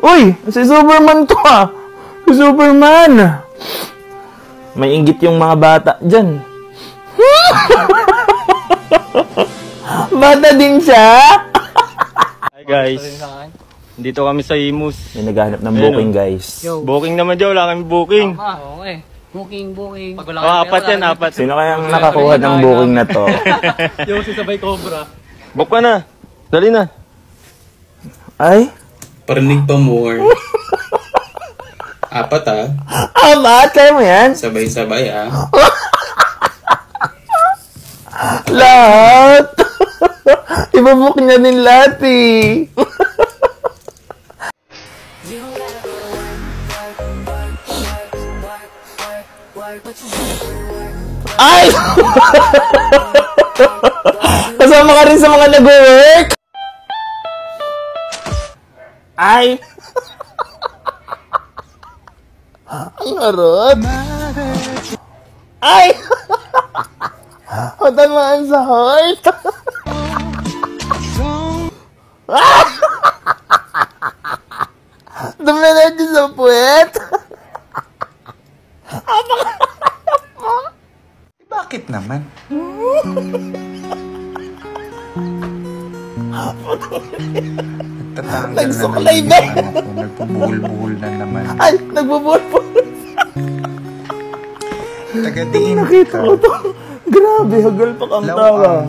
Uy! Si Superman to ah! Si Superman! May inggit yung mga bata dyan. Bata din siya! Hi guys. Dito kami sa Imus. May naghahanap ng booking guys. Yo. Booking naman dyan, wala kami booking. Okay. Booking. Pag wala Apat yan, apat. Sino kayang nakakuha ng booking na to? Yung si Sabay Cobra. Book ka na. Dali na. Ay? Parinig pa more. Apat ah. Apat? Kaya mo yan? Sabay-sabay ah. Lahat! Ibabook niya din lahat eh. Ay! Kasama ka rin sa mga nag-work? Ay! Ang harot! Ay! Matamaan sa heart! Dumiretso sa puwet! Bakit naman? Nagsuklay na! Nagpubuhol-buhol na naman. Ay! Nagbubuhol-buhol! Taga-diin Nakita ko to. Grabe, hagal pa kang tawa.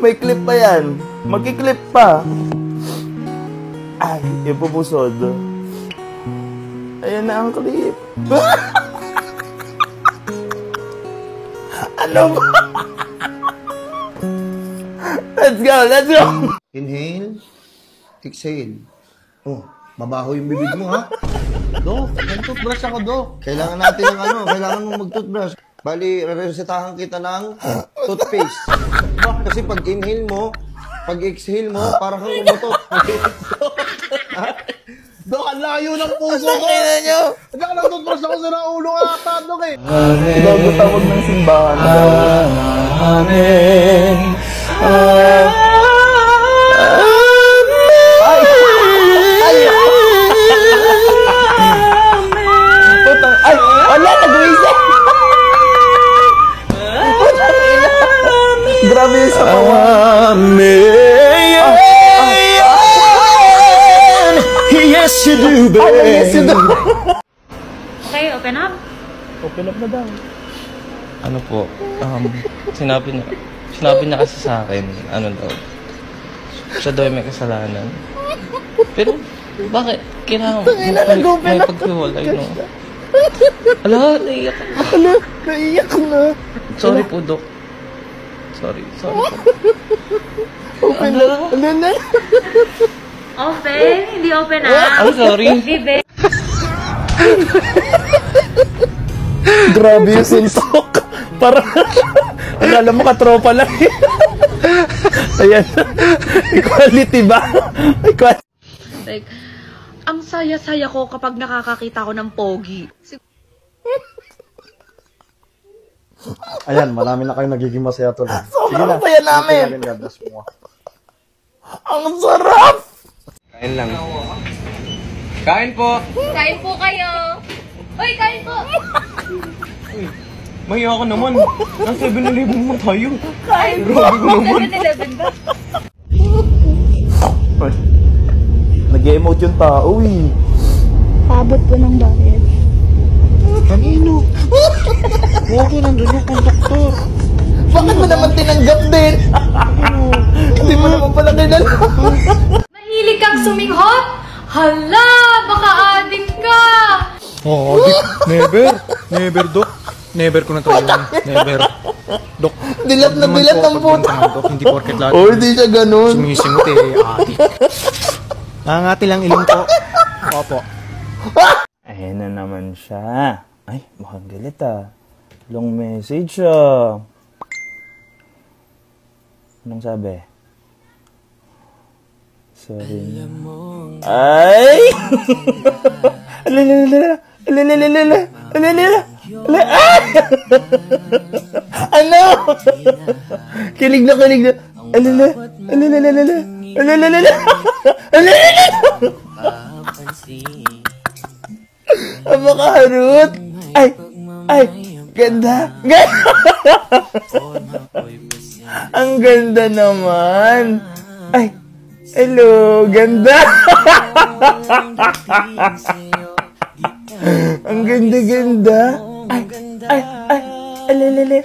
May clip pa yan. Magkiklip pa. Ay, ipupusod. Ayan na ang clip. Ano ba? Let's go! Inhale. Exhale. Oh, mabaho yung bibig mo, ha? Dok, mag-toothbrush ako, Dok. Kailangan natin ng kailangan mong mag-toothbrush. Bali, re-resetahan kita ng toothpaste. Kasi pag inhale mo, pag exhale mo, parang kang umutot. Dok, ang layo ng puso ko. Kailan nyo? Hindi ka nag-toothbrush ako sa ulo ata, Dok eh. Bago tawag ng simbahan. Amen. Ay, wala, nag-reset! Grabe yung sa Amen. Yes, you do, baby. Yes, you do. Okay, open up. Open up na daw. Ano po, sinabi niya kasi sa akin, ano daw, siya daw may kasalanan. Pero, bakit? Kailangan may paghiwalay, no? Ala, naiyak ako. Ala, naiyak na. Sorry po, Dok. Sorry po. Open na. Ala na. Open? Hindi open I'm sorry. Bibe. Grabe yung suntok. Parang, akala mo katropa lang. Ayan. Equality ba? Equality. Like, ang saya-saya ko kapag nakakakita ko ng pogi. Ayan, marami na kayong nagiging masaya tuloy. Sige na. Sobrang saya namin. Ang sarap! Kain lang. Kain po! Kain po kayo! Uy, kain po! Mahiya ka naman. Nasa 7-Eleven naman tayo. Kain po! 7-Eleven ba? Nag-emote yung tao eh. Abot po ng bayad. Kanino? Huwag nandun yung konduktor. Bakit mo naman tinanggap din? Hindi mo naman pala kilala. Mahilig kang suminghot? Hala! Baka adik ka! Oo, never. Never, Dok. Never ko na try yun. Never. Dok. Dilat na dilat ng puta. Dok, hindi porket lahat. Oh, hindi siya ganun. Sumisingot eh, adik. Nangangati lang ilong ko. Opo. Ayan na naman siya. Ay, mukhang galit ah. Long message ah. Anong sabi? Sorry na. Ay! Alalala! Alalala! Alalala! Ano? Kilig na kilig na. Alala! Alalala! Alalala! Alalala! Napakaharot. Ay, ganda. Ang ganda naman. Ay, hello, ganda. Ang ganda-ganda. Ay, alilili.